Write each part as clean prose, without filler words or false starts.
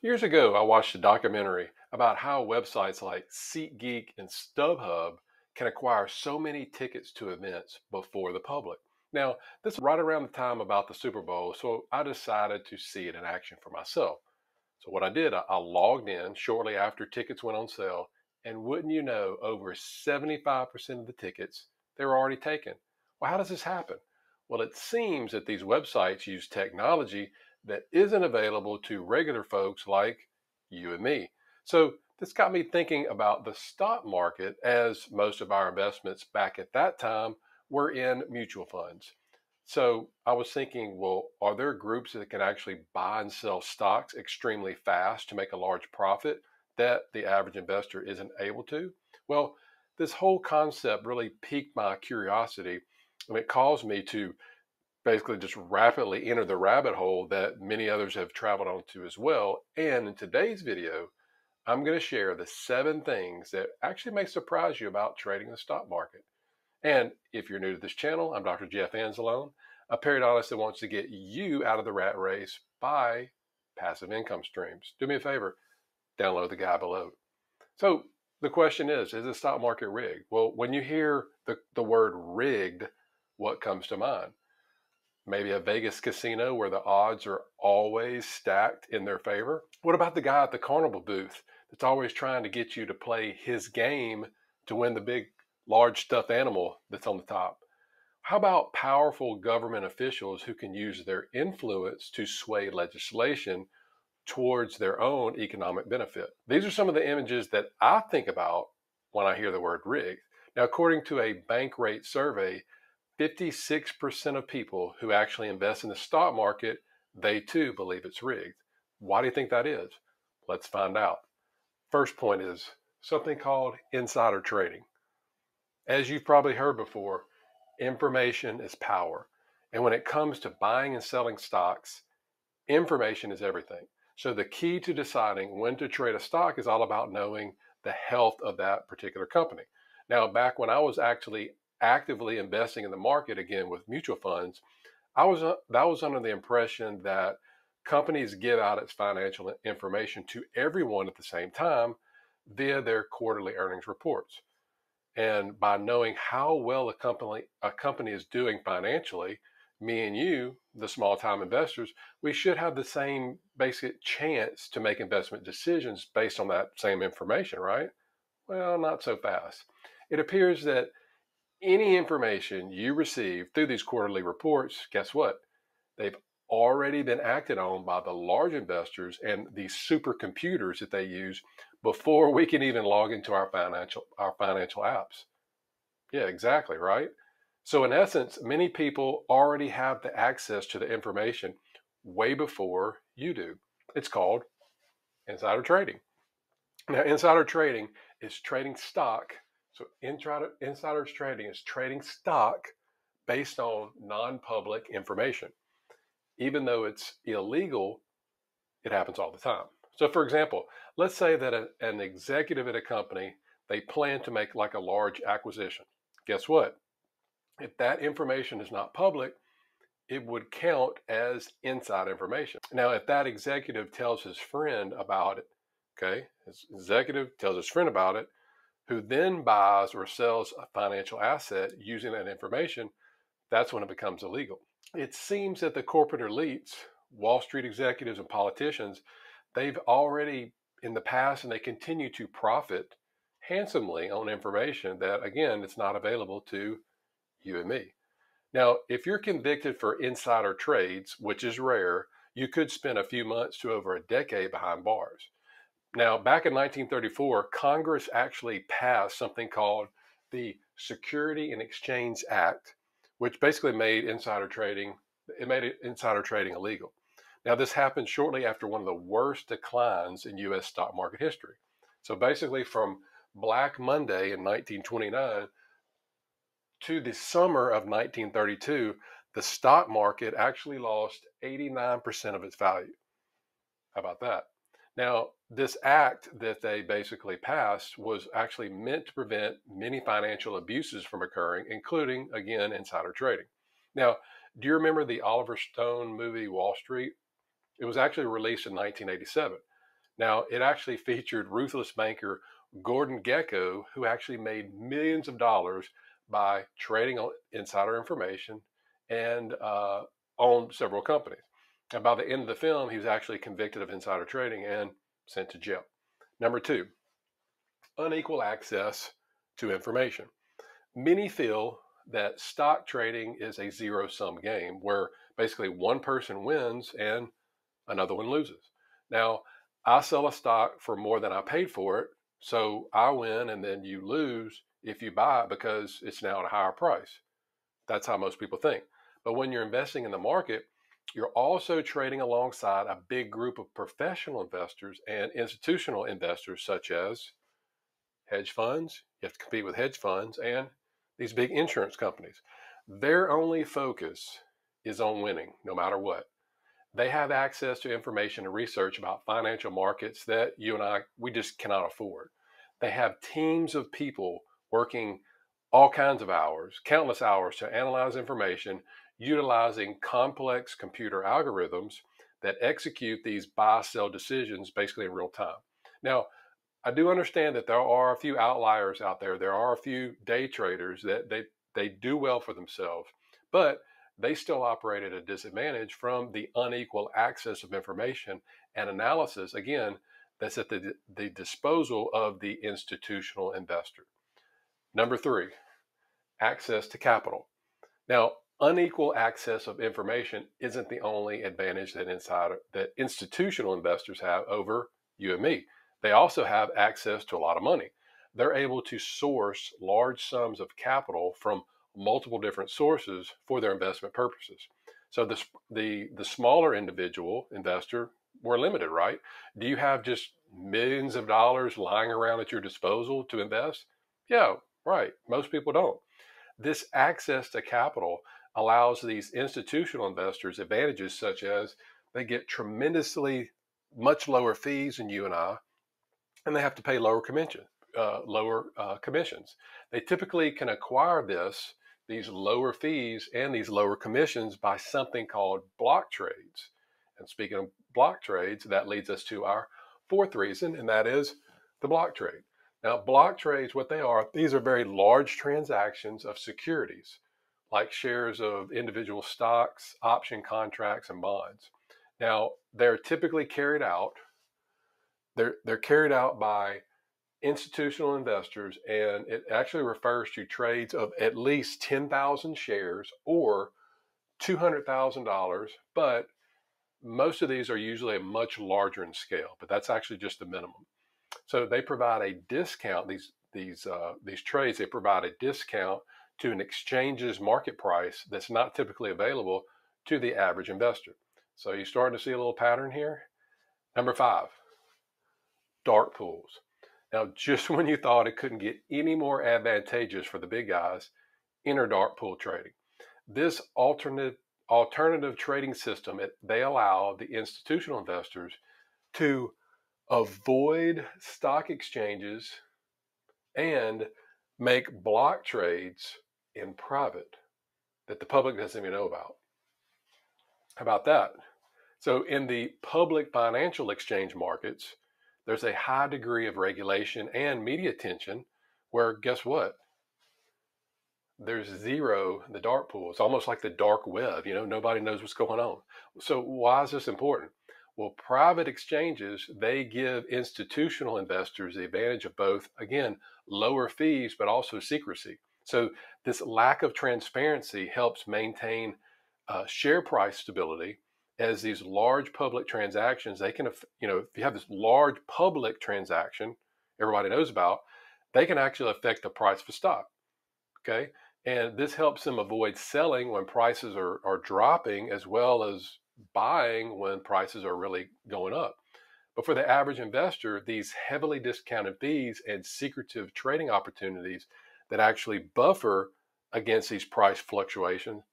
Years ago, I watched a documentary about how websites like SeatGeek and StubHub can acquire so many tickets to events before the public. Now, this was right around the time about the Super Bowl, so I decided to see it in action for myself. So what I did, I logged in shortly after tickets went on sale, and wouldn't you know, over 75% of the tickets, they were already taken. Well, how does this happen? Well, it seems that these websites use technology that isn't available to regular folks like you and me. So this got me thinking about the stock market, as most of our investments back at that time were in mutual funds. So I was thinking, well, are there groups that can actually buy and sell stocks extremely fast to make a large profit that the average investor isn't able to? Well, this whole concept really piqued my curiosity, and it caused me to basically just rapidly enter the rabbit hole that many others have traveled onto as well. And in today's video, I'm going to share the 7 things that actually may surprise you about trading the stock market. And if you're new to this channel, I'm Dr. Jeff Anzalone, a periodontist that wants to get you out of the rat race by passive income streams. Do me a favor, download the guide below. So the question is the stock market rigged? Well, when you hear the word rigged, what comes to mind? Maybe a Vegas casino where the odds are always stacked in their favor? What about the guy at the carnival booth that's always trying to get you to play his game to win the big, large stuffed animal that's on the top? How about powerful government officials who can use their influence to sway legislation towards their own economic benefit? These are some of the images that I think about when I hear the word rigged. Now, according to a bank rate survey, 56% of people who actually invest in the stock market, they too believe it's rigged. Why do you think that is? Let's find out. First point is something called insider trading. As you've probably heard before, information is power. And when it comes to buying and selling stocks, information is everything. So the key to deciding when to trade a stock is all about knowing the health of that particular company. Now, back when I was actually actively investing in the market, again with mutual funds, that was under the impression that companies give out its financial information to everyone at the same time via their quarterly earnings reports. And by knowing how well a company is doing financially, me and you, the small time investors, we should have the same basic chance to make investment decisions based on that same information, right? Well, not so fast. It appears that any information you receive through these quarterly reports, guess what? They've already been acted on by the large investors and the supercomputers that they use before we can even log into our financial apps. Yeah, exactly, right? So in essence, many people already have the access to the information way before you do. It's called insider trading. Now, insider trading is trading stock. So insider trading is trading stock based on non-public information. Even though it's illegal, it happens all the time. So for example, let's say that an executive at a company, they plan to make like a large acquisition. Guess what? If that information is not public, it would count as inside information. Now, if that executive tells his friend about it, okay, his executive tells his friend about it, who then buys or sells a financial asset using that information, that's when it becomes illegal. It seems that the corporate elites, Wall Street executives and politicians, they've already in the past and they continue to profit handsomely on information that, again, it's not available to you and me. Now, if you're convicted for insider trades, which is rare, you could spend a few months to over a decade behind bars. Now, back in 1934, Congress actually passed something called the Security and Exchange Act, which basically made insider trading illegal. Now, this happened shortly after one of the worst declines in U.S. stock market history. So basically from Black Monday in 1929 to the summer of 1932, the stock market actually lost 89% of its value. How about that? Now, this act that they basically passed was actually meant to prevent many financial abuses from occurring, including, again, insider trading. Now, do you remember the Oliver Stone movie Wall Street? It was actually released in 1987. Now, it actually featured ruthless banker Gordon Gekko, who actually made millions of dollars by trading on insider information and owned several companies. And by the end of the film, he was actually convicted of insider trading and sent to jail. Number two, unequal access to information. Many feel that stock trading is a zero-sum game where basically one person wins and another one loses. Now, I sell a stock for more than I paid for it, so I win and then you lose if you buy it because it's now at a higher price. That's how most people think. But when you're investing in the market, you're also trading alongside a big group of professional investors and institutional investors, such as hedge funds. You have to compete with hedge funds and these big insurance companies. Their only focus is on winning, no matter what. They have access to information and research about financial markets that you and I, we just cannot afford. They have teams of people working all kinds of hours, countless hours to analyze information, utilizing complex computer algorithms that execute these buy sell decisions basically in real time. Now, I do understand that there are a few outliers out there. There are a few day traders that they do well for themselves, but they still operate at a disadvantage from the unequal access of information and analysis, again, that's at the disposal of the institutional investor. Number three, access to capital. Now, unequal access of information isn't the only advantage that institutional investors have over you and me. They also have access to a lot of money. They're able to source large sums of capital from multiple different sources for their investment purposes. So the smaller individual investor, we're limited, right? Do you have just millions of dollars lying around at your disposal to invest? Yeah, right. Most people don't. This access to capital allows these institutional investors advantages such as they get tremendously much lower fees than you and I, and they have to pay lower commissions. They typically can acquire these lower fees and these lower commissions by something called block trades. And speaking of block trades, that leads us to our fourth reason, and that is the block trade. Now, block trades, what they are, these are very large transactions of securities, like shares of individual stocks, option contracts, and bonds. Now, they're typically carried out. They're carried out by institutional investors, and it actually refers to trades of at least 10,000 shares or $200,000, but most of these are usually much larger in scale, but that's actually just the minimum. So they provide a discount. These trades, they provide a discount to an exchange's market price that's not typically available to the average investor. So you're starting to see a little pattern here. Number five, dark pools. Now, just when you thought it couldn't get any more advantageous for the big guys, enter dark pool trading. This alternative trading system, they allow the institutional investors to avoid stock exchanges and make block trades in private that the public doesn't even know about. How about that? So in the public financial exchange markets, there's a high degree of regulation and media attention where, guess what? There's zero in the dark pool. It's almost like the dark web. Nobody knows what's going on. So why is this important? Well, private exchanges, they give institutional investors the advantage of both, again, lower fees, but also secrecy. So this lack of transparency helps maintain share price stability as these large public transactions, they can, if you have this large public transaction everybody knows about, they can actually affect the price of a stock, okay? And this helps them avoid selling when prices are dropping as well as buying when prices are really going up. But for the average investor, these heavily discounted fees and secretive trading opportunities that actually buffer against these price fluctuations,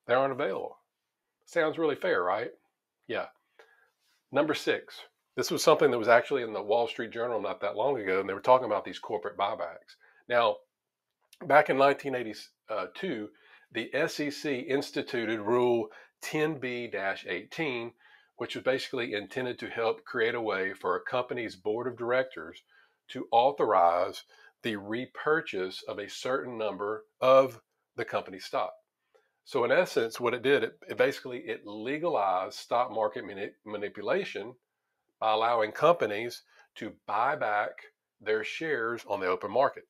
they aren't available. Sounds really fair, right? Yeah. Number six, this was something that was actually in the Wall Street Journal not that long ago, and they were talking about these corporate buybacks. Now, back in 1982, the SEC instituted Rule 10b-18, which is basically intended to help create a way for a company's board of directors to authorize the repurchase of a certain number of the company's stock. So in essence, what it did, it basically it legalized stock market manipulation by allowing companies to buy back their shares on the open market.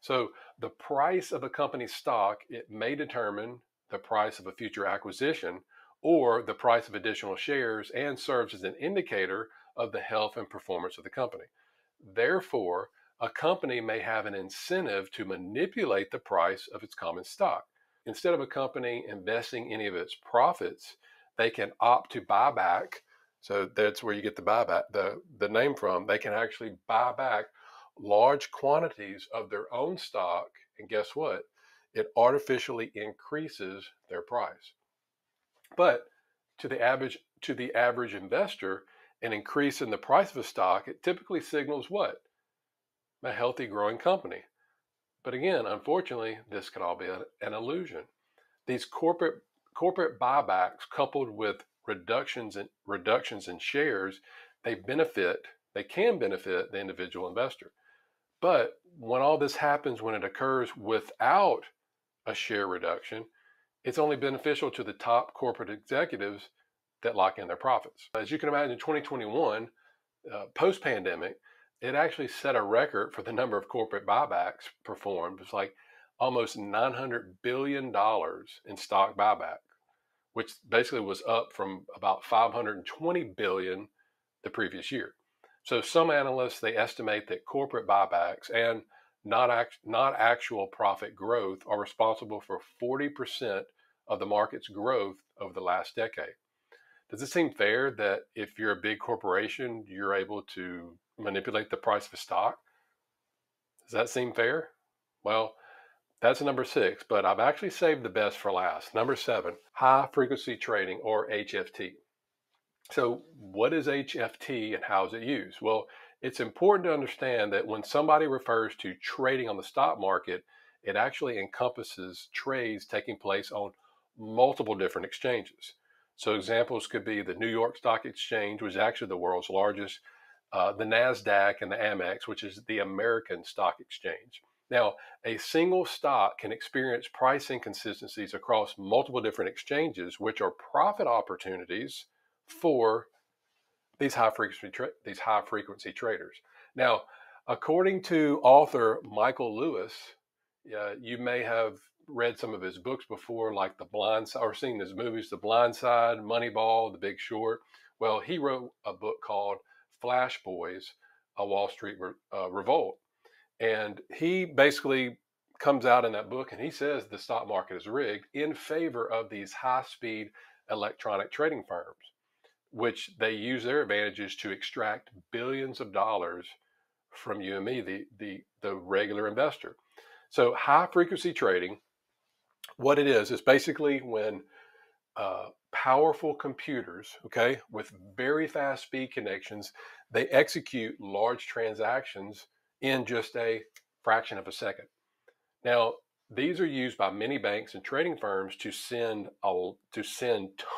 So the price of a company's stock, it may determine the price of a future acquisition or the price of additional shares and serves as an indicator of the health and performance of the company. Therefore, a company may have an incentive to manipulate the price of its common stock. Instead of a company investing any of its profits, they can opt to buy back. So that's where you get the buyback, the name from. They can actually buy back large quantities of their own stock, and guess what? It artificially increases their price. But to the average investor, an increase in the price of a stock, it typically signals what? A healthy growing company. But again, unfortunately, this could all be an illusion. These corporate buybacks coupled with reductions in shares, they can benefit the individual investor. But when all this happens, when it occurs without a share reduction, it's only beneficial to the top corporate executives that lock in their profits. As you can imagine, in 2021, post-pandemic, it actually set a record for the number of corporate buybacks performed. It's like almost $900 billion in stock buyback, which basically was up from about $520 billion the previous year. So some analysts, they estimate that corporate buybacks and not actual profit growth are responsible for 40% of the market's growth over the last decade. Does it seem fair that if you're a big corporation, you're able to manipulate the price of a stock? Does that seem fair? Well, that's number 6, but I've actually saved the best for last. Number 7, high frequency trading, or HFT. So what is HFT and how is it used? Well, it's important to understand that when somebody refers to trading on the stock market, it actually encompasses trades taking place on multiple different exchanges. So examples could be the New York Stock Exchange, which is actually the world's largest, the NASDAQ, and the Amex, which is the American Stock Exchange. Now, a single stock can experience price inconsistencies across multiple different exchanges, which are profit opportunities for these high frequency traders. Now, according to author Michael Lewis, you may have read some of his books before, like The Blind Side, or seen his movies, The Blind Side, Moneyball, The Big Short. Well, he wrote a book called Flash Boys: A Wall Street Revolt. And he basically comes out in that book and he says the stock market is rigged in favor of these high-speed electronic trading firms, which they use their advantages to extract billions of dollars from you and me, the regular investor. So high frequency trading, what it is basically when powerful computers, okay, with very fast speed connections, they execute large transactions in just a fraction of a second. Now, these are used by many banks and trading firms to send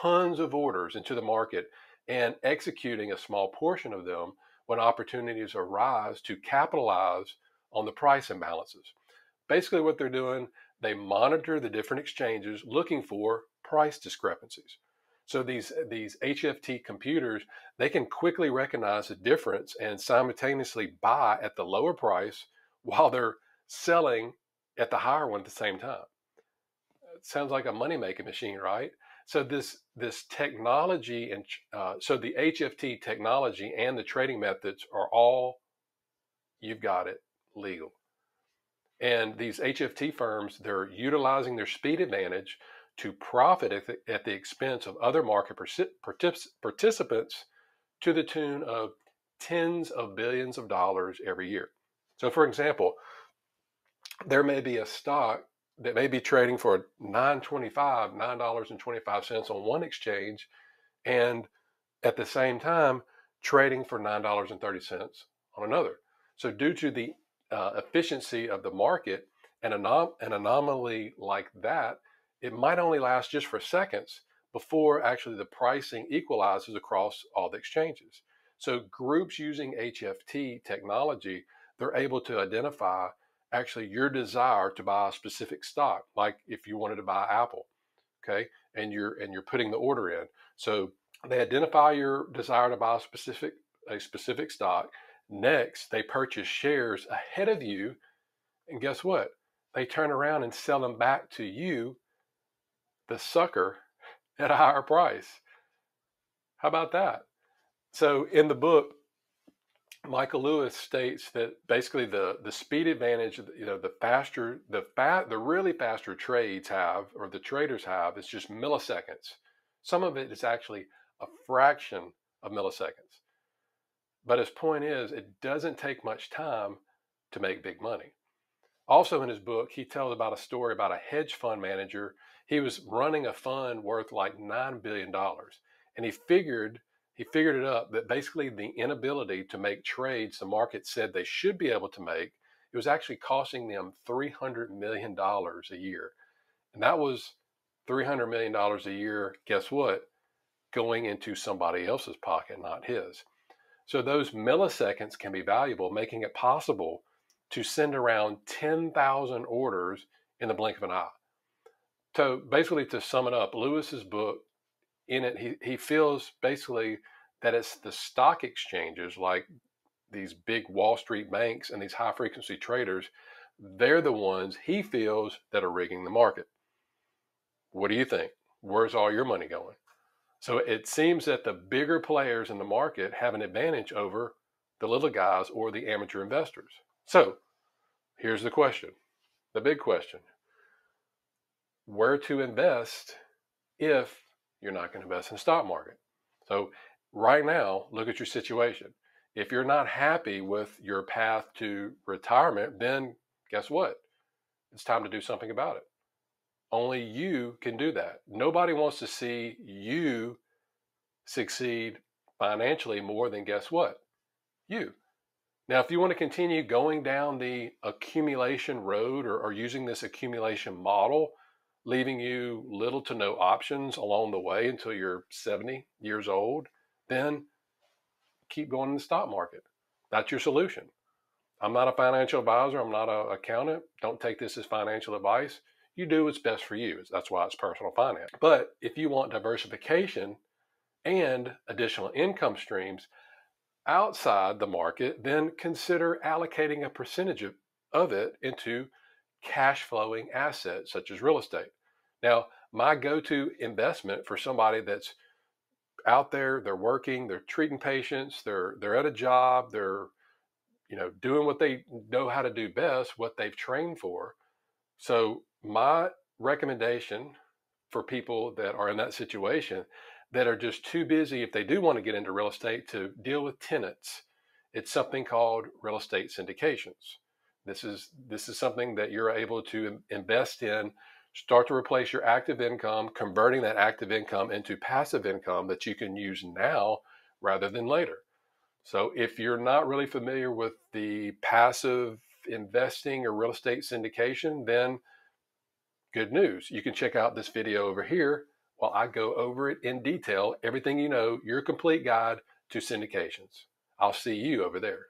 tons of orders into the market and executing a small portion of them when opportunities arise to capitalize on the price imbalances. Basically what they're doing, they monitor the different exchanges looking for price discrepancies. So these HFT computers, they can quickly recognize the difference and simultaneously buy at the lower price while they're selling at the higher one at the same time. It sounds like a money-making machine, right? So this technology and so the HFT technology and the trading methods are all, you've got it, legal. And these HFT firms, they're utilizing their speed advantage to profit at the expense of other market participants to the tune of tens of billions of dollars every year. So for example, there may be a stock that may be trading for $9.25 on one exchange, and at the same time trading for $9.30 on another. So due to the efficiency of the market, an anomaly like that, it might only last just for seconds, before actually the pricing equalizes across all the exchanges. So groups using HFT technology, they're able to identify actually your desire to buy a specific stock, like if you wanted to buy Apple, okay, and you're putting the order in. So they identify your desire to buy a specific stock. Next, they purchase shares ahead of you, and guess what? They turn around and sell them back to you, the sucker, at a higher price. How about that? So in the book, Michael Lewis states that basically the speed advantage, the really faster trades have, or the traders have, is just milliseconds. Some of it is actually a fraction of milliseconds. But his point is, it doesn't take much time to make big money. Also in his book, he tells about a story about a hedge fund manager. He was running a fund worth like $9 billion. And he figured it up that basically the inability to make trades the market said they should be able to make, it was actually costing them $300 million a year. And that was $300 million a year, guess what? Going into somebody else's pocket, not his. So those milliseconds can be valuable, making it possible to send around 10,000 orders in the blink of an eye. So basically, to sum it up, Lewis's book, in it, he feels basically that it's the stock exchanges, like these big Wall Street banks and these high frequency traders, they're the ones he feels that are rigging the market. What do you think? Where's all your money going? So it seems that the bigger players in the market have an advantage over the little guys or the amateur investors. So here's the question, the big question. Where to invest if you're not going to invest in the stock market? So right now, look at your situation. If you're not happy with your path to retirement, then guess what? It's time to do something about it. Only you can do that. Nobody wants to see you succeed financially more than, guess what? You. Now, if you want to continue going down the accumulation road, or using this accumulation model, leaving you little to no options along the way until you're 70 years old, then keep going in the stock market. That's your solution. I'm not a financial advisor. I'm not an accountant. Don't take this as financial advice. You do what's best for you. That's why it's personal finance. But if you want diversification and additional income streams outside the market, then consider allocating a percentage of it into cash flowing assets such as real estate. Now, my go-to investment for somebody that's out there, they're working, they're treating patients, they're at a job, they're doing what they know how to do best, what they've trained for. So my recommendation for people that are in that situation, that are just too busy, if they do want to get into real estate, to deal with tenants, it's something called real estate syndications. This is something that you're able to invest in, start to replace your active income, converting that active income into passive income that you can use now rather than later. So if you're not really familiar with the passive investing or real estate syndication, then good news. You can check out this video over here while I go over it in detail, everything you know, your complete guide to syndications. I'll see you over there.